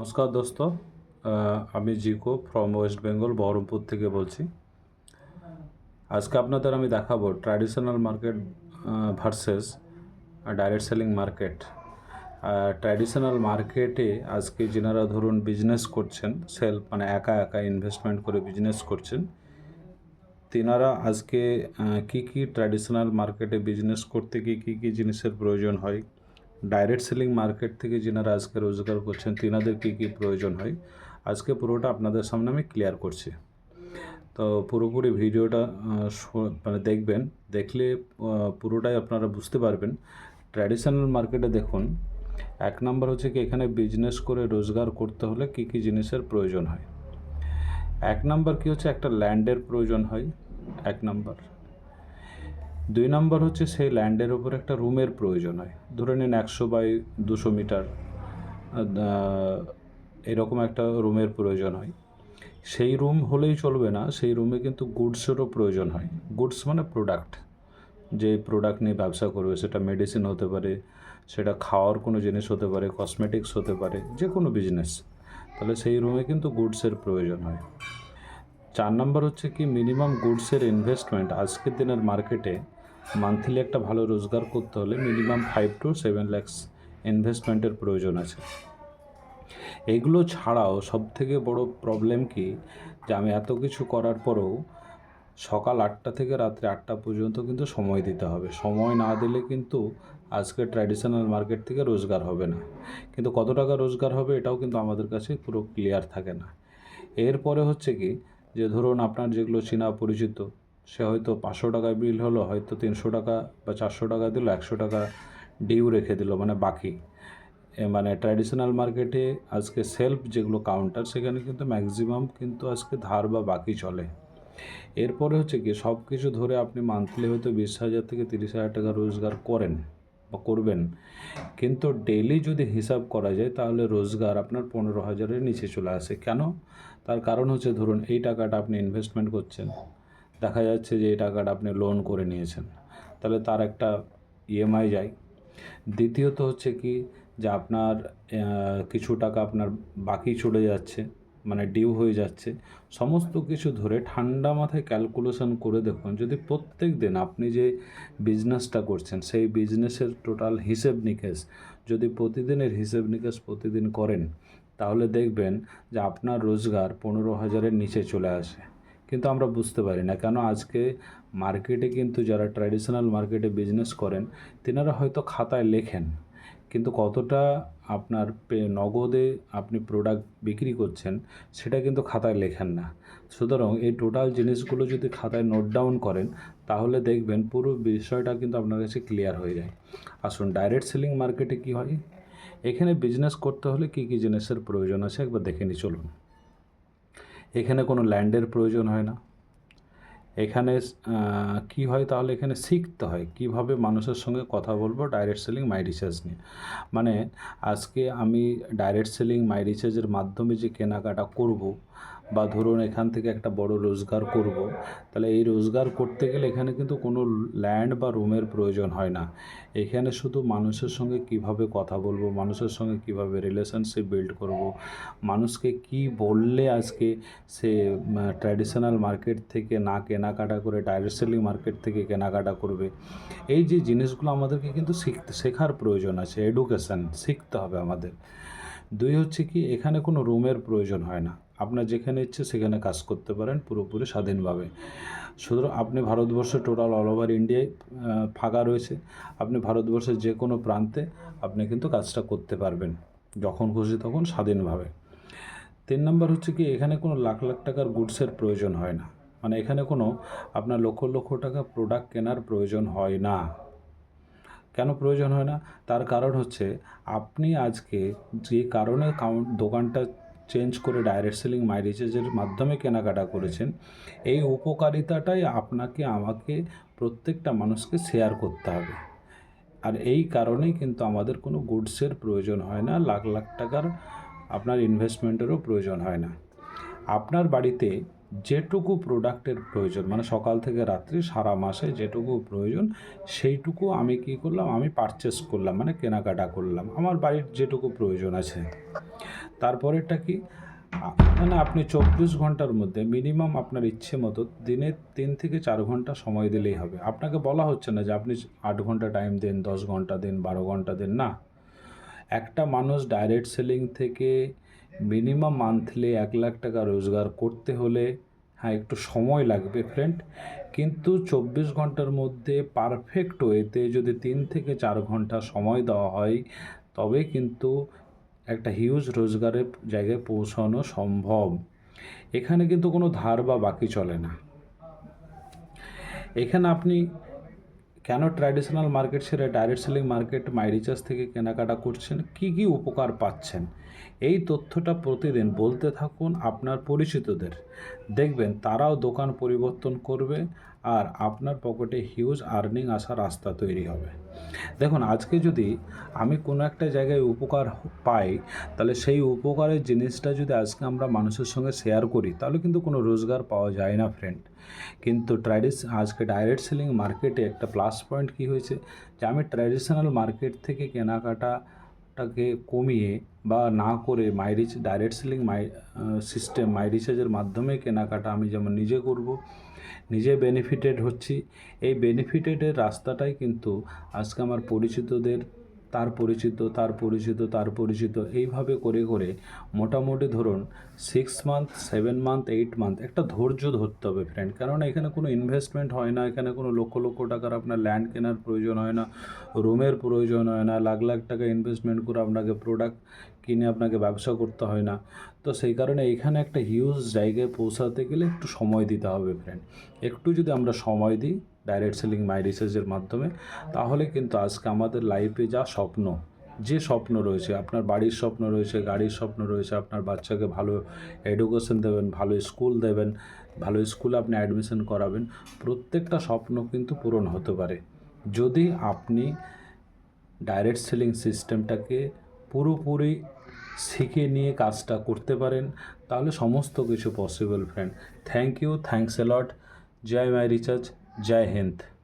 নমস্কার দোস্ত, আমি জিকো ফ্রম ওয়েস্ট বেঙ্গল বহরমপুর থেকে বলছি। আজকে আপনাদের আমি দেখাবো traditional market versus direct selling market. Traditional মার্কেটে আজকে যেনারা ধরুন বিজনেস করছেন, মানে একা একা ইনভেস্টমেন্ট করে বিজনেস করছেন, তেনারা আজকে কি কি ট্র্যাডিশনাল মার্কেটে বিজনেস করতে গিয়ে কী কী জিনিসের প্রয়োজন হয়, ডাইরেক্ট সেলিং মার্কেট থেকে যেনারা আজকে রোজগার করছেন তেনাদের কী কী প্রয়োজন হয়, আজকে পুরোটা আপনাদের সামনে আমি ক্লিয়ার করছি। তো পুরোপুরি ভিডিওটা মানে দেখবেন, দেখলে পুরোটাই আপনারা বুঝতে পারবেন। ট্র্যাডিশনাল মার্কেটে দেখুন, এক নম্বর হচ্ছে কি এখানে বিজনেস করে রোজগার করতে হলে কী কী জিনিসের প্রয়োজন হয়। এক নম্বর কি হচ্ছে, একটা ল্যান্ডের প্রয়োজন হয় এক নম্বর। দুই নম্বর হচ্ছে সেই ল্যান্ডের ওপর একটা রুমের প্রয়োজন হয়। ধরে নিন 100 বাই 200 মিটার এরকম একটা রুমের প্রয়োজন হয়। সেই রুম হলেই চলবে না, সেই রুমে কিন্তু গুডসেরও প্রয়োজন হয়। গুডস মানে প্রোডাক্ট, যে প্রোডাক্ট নিয়ে ব্যবসা করবে, সেটা মেডিসিন হতে পারে, সেটা খাওয়ার কোনো জিনিস হতে পারে, কসমেটিক্স হতে পারে, যে কোনো বিজনেস, তাহলে সেই রুমে কিন্তু গুডসের প্রয়োজন হয়। 4 নম্বর হচ্ছে কি মিনিমাম গুডসের ইনভেস্টমেন্ট আজকের দিনের মার্কেটে মান্থলি একটা ভালো রোজগার করতে হলে মিনিমাম 5 to 7 lakhs ইনভেস্টমেন্টের প্রয়োজন আছে। এইগুলো ছাড়াও সবথেকে বড় প্রবলেম কি, যে আমি এত কিছু করার পরেও সকাল 8টা থেকে রাত্রি 8টা পর্যন্ত কিন্তু সময় দিতে হবে। সময় না দিলে কিন্তু আজকে ট্র্যাডিশনাল মার্কেট থেকে রোজগার হবে না। কিন্তু কত টাকা রোজগার হবে এটাও কিন্তু আমাদের কাছে পুরো ক্লিয়ার থাকে না। এরপরে হচ্ছে কি, যে ধরুন আপনার যেগুলো চেনা পরিচিত, সে হয়তো 500 টাকা বিল হলো, হয়তো 300 টাকা বা 400 টাকা দিল, 100 টাকা ডিউ রেখে দিল, মানে বাকি। মানে ট্র্যাডিশনাল মার্কেটে আজকে সেলফ যেগুলো কাউন্টার, সেখানে কিন্তু ম্যাক্সিমাম কিন্তু আজকে ধার বা বাকি চলে। এরপরে হচ্ছে কি, সব কিছু ধরে আপনি মান্থলি হয়তো 20,000 থেকে 30,000 টাকা রোজগার করেন বা করবেন, কিন্তু ডেইলি যদি হিসাব করা যায় তাহলে রোজগার আপনার 15,000-এর নিচে চলে আসে। কেন? তার কারণ হচ্ছে ধরুন এই টাকাটা আপনি ইনভেস্টমেন্ট করছেন, দেখা যাচ্ছে যে এই টাকাটা আপনি লোন করে নিয়েছেন, তাহলে তার একটা ইএমআই যায়। দ্বিতীয়ত হচ্ছে কি, যে আপনার কিছু টাকা আপনার বাকি চলে যাচ্ছে, মানে ডিউ হয়ে যাচ্ছে। সমস্ত কিছু ধরে ঠান্ডা মাথায় ক্যালকুলেশন করে দেখুন, যদি প্রত্যেক দিন আপনি যে বিজনেসটা করছেন সেই বিজনেসের টোটাল হিসেব নিকেশ যদি প্রতিদিনের হিসেব নিকেশ প্রতিদিন করেন, তাহলে দেখবেন যে আপনার রোজগার 15,000-এর নিচে চলে আসে। কিন্তু আমরা বুঝতে পারি না কেন। আজকে মার্কেটে কিন্তু যারা ট্র্যাডিশনাল মার্কেটে বিজনেস করেন, তেনারা হয়তো খাতায় লেখেন, কিন্তু কতটা আপনার নগদে আপনি প্রোডাক্ট বিক্রি করছেন সেটা কিন্তু খাতায় লেখেন না। সুতরাং এই টোটাল জিনিসগুলো যদি খাতায় নোট ডাউন করেন, তাহলে দেখবেন পুরো বিষয়টা কিন্তু আপনার কাছে ক্লিয়ার হয়ে যায়। আসুন ডাইরেক্ট সেলিং মার্কেটে কী হয়, এখানে বিজনেস করতে হলে কী কী জিনিসের প্রয়োজন আছে একবার দেখে নিই চলুন। এখানে কোনো ল্যান্ডের প্রয়োজন হয় না। এখানে কি হয়, তাহলে এখানে শিখতে হয় কিভাবে মানুষের সঙ্গে কথা বলবো ডাইরেক্ট সেলিং মাই রিচার্জ নিয়ে। মানে আজকে আমি ডাইরেক্ট সেলিং মাই রিচার্জের মাধ্যমে যে কেনাকাটা করব, বা ধরুন এখান থেকে একটা বড় রোজগার করব, তাহলে এই রোজগার করতে গেলে এখানে কিন্তু কোনো ল্যান্ড বা রুমের প্রয়োজন হয় না। এখানে শুধু মানুষের সঙ্গে কিভাবে কথা বলবো, মানুষের সঙ্গে কিভাবে রিলেশনশিপ বিল্ড করব, মানুষকে কি বললে আজকে সে ট্র্যাডিশনাল মার্কেট থেকে না কেনাকাটা করে ডাইরেক্ট সেলিং মার্কেট থেকে কেনাকাটা করবে, এই যে জিনিসগুলো আমাদেরকে কিন্তু শেখার প্রয়োজন আছে। এডুকেশান শিখতে হবে আমাদের। দুই হচ্ছে কি, এখানে কোনো রুমের প্রয়োজন হয় না। আপনার যেখানে ইচ্ছে সেখানে কাজ করতে পারেন পুরোপুরি স্বাধীনভাবে। সুতরাং আপনি ভারতবর্ষে টোটাল অল ওভার ইন্ডিয়ায় ফাঁকা রয়েছে, আপনি ভারতবর্ষের যে কোনো প্রান্তে আপনি কিন্তু কাজটা করতে পারবেন যখন খুশি তখন স্বাধীনভাবে। 3 নম্বর হচ্ছে কি, এখানে কোনো লাখ লাখ টাকার গুডসের প্রয়োজন হয় না। মানে এখানে কোনো আপনার লক্ষ লক্ষ টাকা প্রোডাক্ট কেনার প্রয়োজন হয় না। কেন প্রয়োজন হয় না? তার কারণ হচ্ছে আপনি আজকে যে কারণে দোকানটা চেঞ্জ করে ডাইরেক্ট সেলিং মাই রিচার্জের মাধ্যমে কেনাকাটা করেছেন, এই উপকারিতাটাই আপনাকে আমাকে প্রত্যেকটা মানুষকে শেয়ার করতে হবে। আর এই কারণেই কিন্তু আমাদের কোনো গুডসের প্রয়োজন হয় না, লাখ লাখ টাকার আপনার ইনভেস্টমেন্টেরও প্রয়োজন হয় না। আপনার বাড়িতে যেটুকু প্রোডাক্টের প্রয়োজন, মানে সকাল থেকে রাত্রি সারা মাসে যেটুকু প্রয়োজন, সেইটুকু আমি কী করলাম, আমি পারচেস করলাম, মানে কেনাকাটা করলাম আমার বাড়ির যেটুকু প্রয়োজন আছে। তারপরেরটা কি, মানে আপনি 24 ঘন্টার মধ্যে মিনিমাম আপনার ইচ্ছে মতো দিনে 3 থেকে 4 ঘন্টা সময় দিলেই হবে। আপনাকে বলা হচ্ছে না যে আপনি 8 ঘন্টা টাইম দিন, 10 ঘন্টা দিন, 12 ঘন্টা দিন, না। একটা মানুষ ডাইরেক্ট সেলিং থেকে মিনিমাম মান্থলি 1 লাখ টাকা রোজগার করতে হলে হ্যাঁ একটু সময় লাগবে ফ্রেন্ড, কিন্তু 24 ঘন্টার মধ্যে পারফেক্ট ওয়েতে যদি 3 থেকে 4 ঘন্টা সময় দেওয়া হয় তবে কিন্তু একটা হিউজ রোজগারের জায়গায় পৌঁছানো সম্ভব। এখানে কিন্তু কোনো ধার বা বাকি চলে না। এখানে আপনি কেন ট্র্যাডিশনাল মার্কেট ছেড়ে ডাইরেক্ট সেলিং মার্কেট মাইরিচার্জ থেকে কেনাকাটা করছেন, কি কি উপকার পাচ্ছেন, এই তথ্যটা প্রতিদিন বলতে থাকুন আপনার পরিচিতদের। দেখবেন তারাও দোকান পরিবর্তন করবে আর আপনার পকেটে হিউজ আর্নিং আসার রাস্তা তৈরি হবে। দেখুন, আজকে যদি আমি কোনো একটা জায়গায় উপকার পাই, তাহলে সেই উপকারের জিনিসটা যদি আজকে আমরা মানুষের সঙ্গে শেয়ার করি তাহলে কিন্তু কোনো রোজগার পাওয়া যায় না ফ্রেন্ড। কিন্তু আজকে ডাইরেক্ট সেলিং মার্কেটে একটা প্লাস পয়েন্ট কী হয়েছে, যে আমি ট্র্যাডিশনাল মার্কেট থেকে কেনাকাটাটাকে কমিয়ে বা না করে ডাইরেক্ট সেলিং সিস্টেম মাইরিচার্জের মাধ্যমে কেনাকাটা আমি যেমন নিজে করব, নিজে বেনিফিটেড হচ্ছি। এই বেনিফিটেডের রাস্তাটাই কিন্তু আজকে আমার পরিচিতদের, তার পরিচিত, তার পরিচিত, তার পরিচিত, এইভাবে করে করে মোটামুটি ধরুন 6 মান্থ, 7 মান্থ, 8 মান্থ একটা ধৈর্য ধরতে হবে ফ্রেন্ড। কেননা এখানে কোনো ইনভেস্টমেন্ট হয় না, এখানে কোনো লক্ষ লক্ষ টাকার আপনার ল্যান্ড কেনার প্রয়োজন হয় না, রুমের প্রয়োজন হয় না, লাখ লাখ টাকা ইনভেস্টমেন্ট করে আপনাকে প্রোডাক্ট কিনে আপনাকে ব্যবসা করতে হয় না। তো সেই কারণে এইখানে একটা হিউজ জায়গায় পৌঁছাতে গেলে একটু সময় দিতে হবে ফ্রেন্ড। একটু যদি আমরা সময় দিই ডাইরেক্ট সেলিং মাইরিচার্জের মাধ্যমে, তাহলে কিন্তু আজকে আমাদের লাইফে যা স্বপ্ন, যে স্বপ্ন রয়েছে, আপনার বাড়ির স্বপ্ন রয়েছে, গাড়ির স্বপ্ন রয়েছে, আপনার বাচ্চাকে ভালো এডুকেশন দেবেন, ভালো স্কুল দেবেন, ভালো স্কুলে আপনি অ্যাডমিশন করাবেন, প্রত্যেকটা স্বপ্ন কিন্তু পূরণ হতে পারে যদি আপনি ডাইরেক্ট সেলিং সিস্টেমটাকে পুরোপুরি শিখে নিয়ে কাজটা করতে পারেন, তাহলে সমস্ত কিছু possible friend. Thank you, thanks a lot. জয় মাই রিচার্জ, জয় হিন্দ।